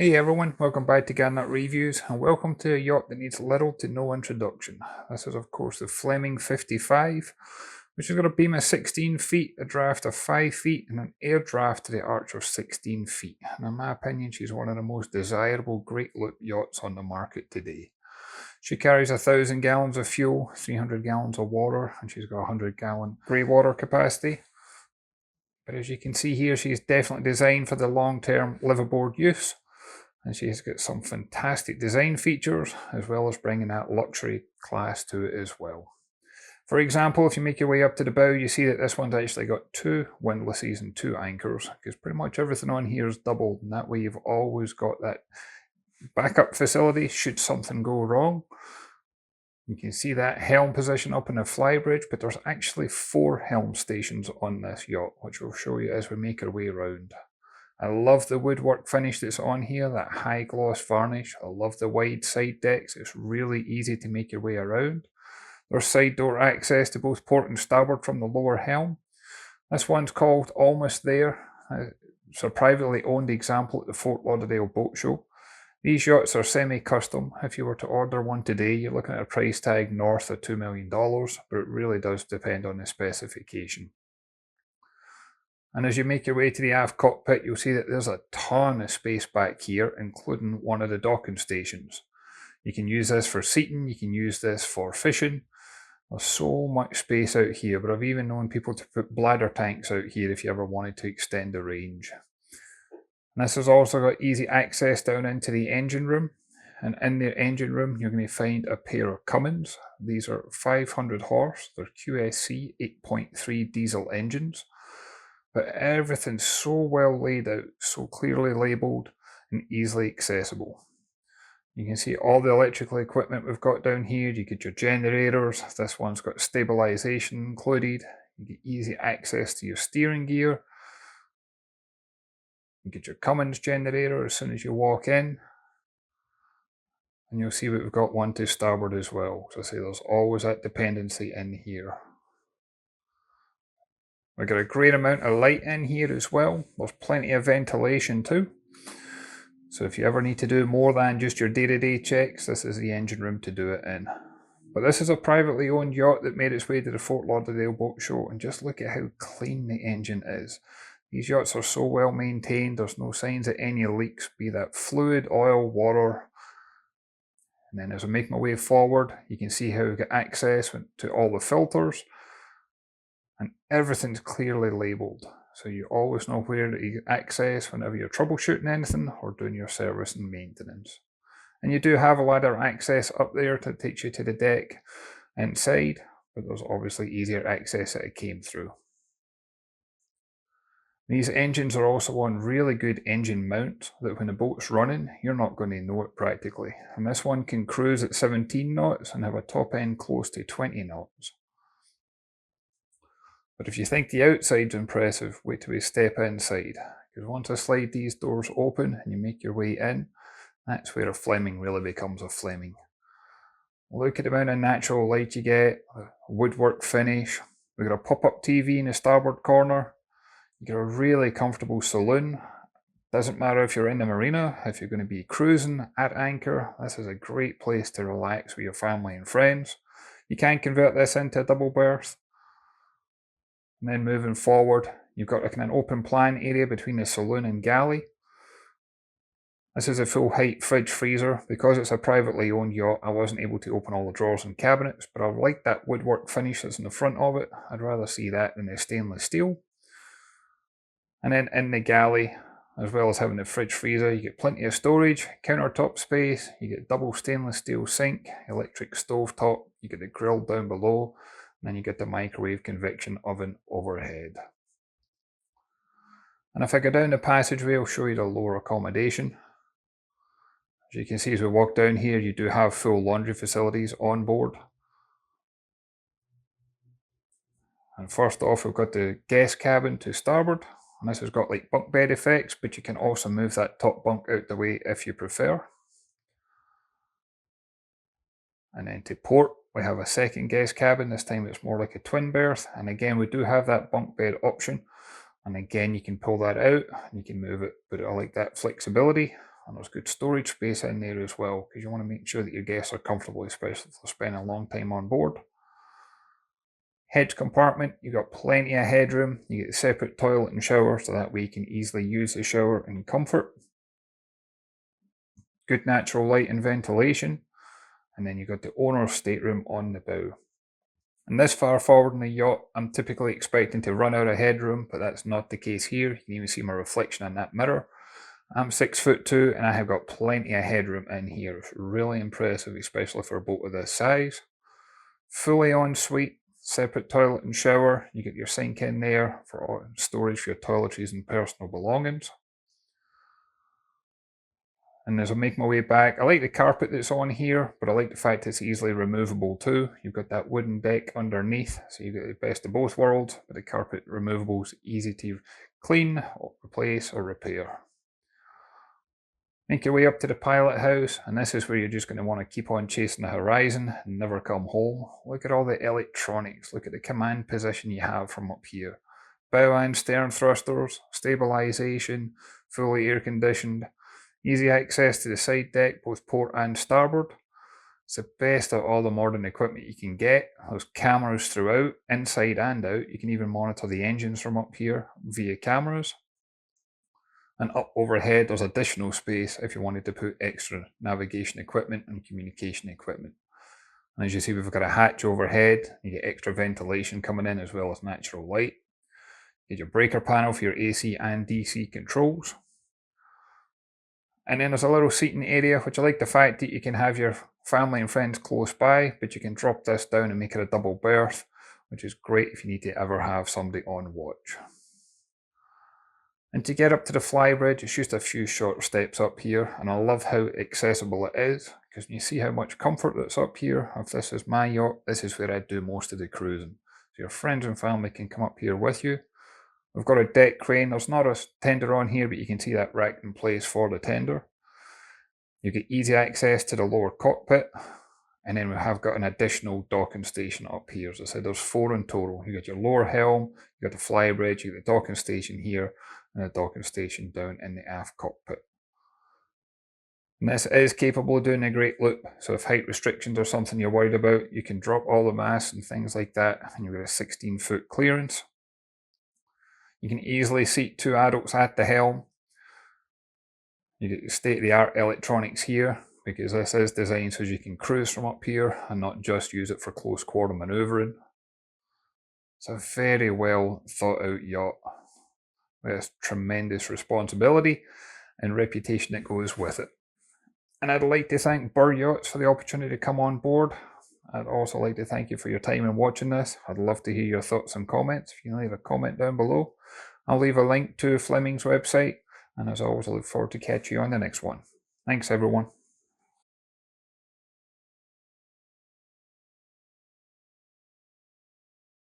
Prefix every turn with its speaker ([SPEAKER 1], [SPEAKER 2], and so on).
[SPEAKER 1] Hey everyone, welcome back to Garnock Reviews and welcome to a yacht that needs little to no introduction. This is of course the Fleming 55, which has got a beam of 16 feet, a draft of 5 feet and an air draft to the arch of 16 feet. And in my opinion she's one of the most desirable great look yachts on the market today. She carries 1,000 gallons of fuel, 300 gallons of water, and she's got a 100-gallon grey water capacity. But as you can see here, she's definitely designed for the long-term liveaboard use. And she's got some fantastic design features as well as bringing that luxury class to it as well. For example, if you make your way up to the bow, you see that this one's actually got 2 windlasses and 2 anchors, because pretty much everything on here is doubled, and that way you've always got that backup facility should something go wrong. You can see that helm position up in the Flybridge, but there's actually 4 helm stations on this yacht, which we'll show you as we make our way around. I love the woodwork finish that's on here, that high gloss varnish. I love the wide side decks. It's really easy to make your way around. There's side door access to both port and starboard from the lower helm. This one's called Almost There. It's a privately owned example at the Fort Lauderdale Boat Show. These yachts are semi-custom. If you were to order one today, you're looking at a price tag north of $2 million, but it really does depend on the specification. And as you make your way to the aft cockpit, you'll see that there's a ton of space back here, including one of the docking stations. You can use this for seating, you can use this for fishing. There's so much space out here, but I've even known people to put bladder tanks out here if you ever wanted to extend the range. And this has also got easy access down into the engine room. And in the engine room, you're going to find a pair of Cummins. These are 500 horse, they're QSC 8.3 diesel engines. But everything's so well laid out, so clearly labelled and easily accessible. You can see all the electrical equipment we've got down here. You get your generators. This one's got stabilisation included. You get easy access to your steering gear. You get your Cummins generator as soon as you walk in. And you'll see we've got one to starboard as well. So I say there's always that dependency in here. We've got a great amount of light in here as well. There's plenty of ventilation too. So if you ever need to do more than just your day-to-day checks, this is the engine room to do it in. But this is a privately owned yacht that made its way to the Fort Lauderdale Boat Show, and just look at how clean the engine is. These yachts are so well maintained, there's no signs of any leaks, be that fluid, oil, water. And then as I make my way forward, you can see how we get access to all the filters. And everything's clearly labelled, so you always know where to get access whenever you're troubleshooting anything or doing your service and maintenance. And you do have a ladder access up there to take you to the deck inside, but there's obviously easier access that it came through. These engines are also on really good engine mount that when the boat's running, you're not going to know it practically. And this one can cruise at 17 knots and have a top end close to 20 knots. But if you think the outside's impressive, wait till we step inside. Because once I slide these doors open and you make your way in, that's where a Fleming really becomes a Fleming. Look at the amount of natural light you get, woodwork finish. We've got a pop-up TV in the starboard corner. You get a really comfortable saloon. Doesn't matter if you're in the marina, if you're going to be cruising at anchor, this is a great place to relax with your family and friends. You can convert this into a double berth. And then moving forward, you've got like an open plan area between the saloon and galley. This is a full height fridge freezer. Because it's a privately owned yacht, I wasn't able to open all the drawers and cabinets, but I like that woodwork finish that's in the front of it. I'd rather see that than the stainless steel. And then in the galley, as well as having the fridge freezer, you get plenty of storage, countertop space, you get double stainless steel sink, electric stove top, you get the grill down below, and then you get the microwave convection oven overhead. And if I go down the passageway, I'll show you the lower accommodation. As you can see as we walk down here, you do have full laundry facilities on board. And first off, we've got the guest cabin to starboard. And this has got like bunk bed effects, but you can also move that top bunk out the way if you prefer. And then to port, we have a second guest cabin. This time it's more like a twin berth. And again, we do have that bunk bed option. And again, you can pull that out and you can move it, but I like that flexibility. and there's good storage space in there as well, because you want to make sure that your guests are comfortable, especially if they're spending a long time on board. Head compartment, you've got plenty of headroom. You get a separate toilet and shower, so that way you can easily use the shower in comfort. Good natural light and ventilation. And then you've got the owner's stateroom on the bow. And this far forward in the yacht, I'm typically expecting to run out of headroom, but that's not the case here. You can even see my reflection in that mirror. I'm 6'2" and I have got plenty of headroom in here. It's really impressive, especially for a boat of this size. Fully ensuite. Separate toilet and shower. You get your sink in there for storage for your toiletries and personal belongings. And as I make my way back, I like the carpet that's on here, but I like the fact it's easily removable too. You've got that wooden deck underneath, so you get the best of both worlds, but the carpet removable is easy to clean, or replace, or repair. Make your way up to the pilot house, and this is where you're just going to want to keep on chasing the horizon and never come home. Look at all the electronics, look at the command position you have from up here. Bow and stern thrusters, stabilization, fully air conditioned, easy access to the side deck, both port and starboard. It's the best of all the modern equipment you can get. There's cameras throughout, inside and out. You can even monitor the engines from up here via cameras. And up overhead, there's additional space if you wanted to put extra navigation equipment and communication equipment. And as you see, we've got a hatch overhead. You get extra ventilation coming in as well as natural light. You get your breaker panel for your AC and DC controls. And then there's a little seating area, which I like the fact that you can have your family and friends close by, but you can drop this down and make it a double berth, which is great if you need to ever have somebody on watch. And to get up to the Flybridge, it's just a few short steps up here, and I love how accessible it is, because you see how much comfort that's up here. If this is my yacht, this is where I do most of the cruising. So your friends and family can come up here with you. We've got a deck crane. There's not a tender on here, but you can see that racked in place for the tender. You get easy access to the lower cockpit, and then we have got an additional docking station up here. As I said, there's 4 in total. You got your lower helm, you got the Flybridge, you got the docking station here, and a docking station down in the aft cockpit. And this is capable of doing a great loop, so if height restrictions are something you're worried about, you can drop all the masts and things like that, and you've got a 16-foot clearance. You can easily seat 2 adults at the helm. You get state-of-the-art electronics here, because this is designed so you can cruise from up here and not just use it for close quarter manoeuvring. It's a very well thought out yacht with tremendous responsibility and reputation that goes with it. And I'd like to thank Burr Yachts for the opportunity to come on board. I'd also like to thank you for your time in watching this. I'd love to hear your thoughts and comments. If you can leave a comment down below, I'll leave a link to Fleming's website. And as always, I look forward to catching you on the next one. Thanks everyone.